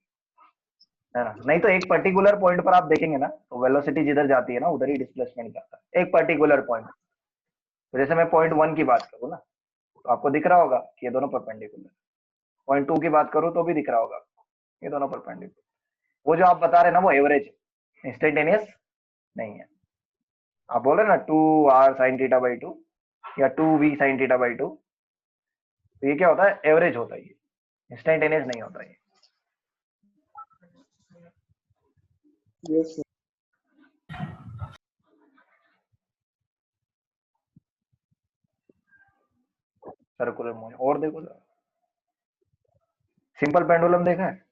है ना? नहीं तो एक पर्टिकुलर पॉइंट पर आप देखेंगे ना, तो वेलोसिटी जिधर जाती है ना उधर ही डिस्प्लेसमेंट जाता है, एक पर्टिकुलर पॉइंट। तो जैसे मैं पॉइंट 1 की बात करूँ ना, तो आपको दिख रहा होगा कि ये दोनों परपेंडिकुलर। पॉइंट 2 की बात करूँ तो भी दिख रहा होगा ये दोनों परपेंडिकुलर। वो जो आप बता रहे हैं ना वो एवरेज, इंस्टेंटेनियस नहीं है। आप बोल रहे ना 2r sin थीटा बाई 2 या 2v sin थीटा बाई 2, तो ये क्या होता है? एवरेज होता है, ये इंस्टेंटेनियस नहीं होता ये। यस सर्कुलर मोशन और देखो जरा, सिंपल पेंडुलम देखा है?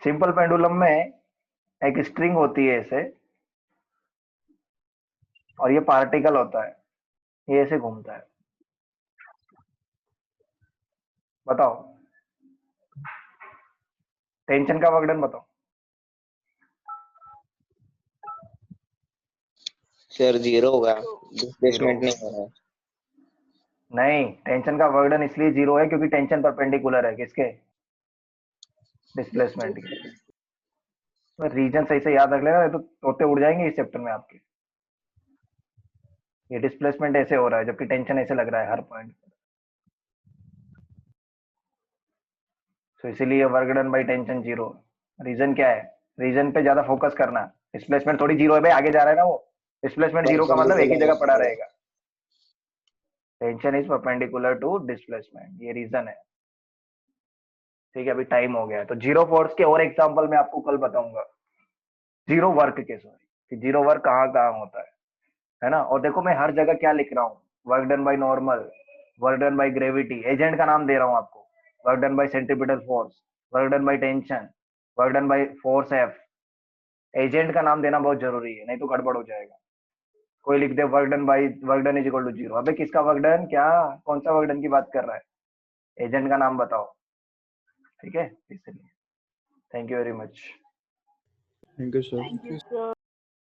सिंपल पेंडुलम में एक स्ट्रिंग होती है ऐसे, और ये पार्टिकल होता है, ये ऐसे घूमता है। बताओ टेंशन का वर्कडन बताओ। सर जीरो होगा, डिस्प्लेसमेंट नहीं हो रहा है। नहीं, टेंशन का वर्कडन इसलिए जीरो है क्योंकि टेंशन परपेंडिकुलर है किसके? डिस्प्लेसमेंट के। रीजन सही से याद रख लेना, तो तोते उड़ जाएंगे इस चैप्टर में आपके। ये डिस्प्लेसमेंट ऐसे हो रहा है जबकि टेंशन ऐसे लग रहा है हर पॉइंट पर, तो इसीलिए work done by tension zero. Reason क्या है? रीजन पे ज्यादा फोकस करना। डिस्प्लेसमेंट थोड़ी जीरो है भाई, आगे जा रहा है ना वो। डिस्प्लेसमेंट जीरो का मतलब एक ही जगह पड़ा रहेगा। Tension is perpendicular to displacement, ये रीजन है। ठीक है, अभी टाइम हो गया है, तो जीरो फोर्स के और एग्जांपल मैं आपको कल बताऊंगा। जीरो वर्क के, सॉरी, कि जीरो वर्क कहाँ कहाँ होता है ना? और देखो मैं हर जगह क्या लिख रहा हूँ, work done by normal, work done by gravity, agent का नाम दे रहा हूँ आपको, work done by centripetal force, work done by tension, work done by force F। Agent का नाम देना बहुत जरूरी है, नहीं तो गड़बड़ हो जाएगा। कोई लिख दे work done by, work done is equal to zero. अबे किसका वर्क डन? क्या, कौन सा वर्क डन की बात कर रहा है? एजेंट का नाम बताओ। ठीक है, इसलिए thank you very much. Thank you, sir.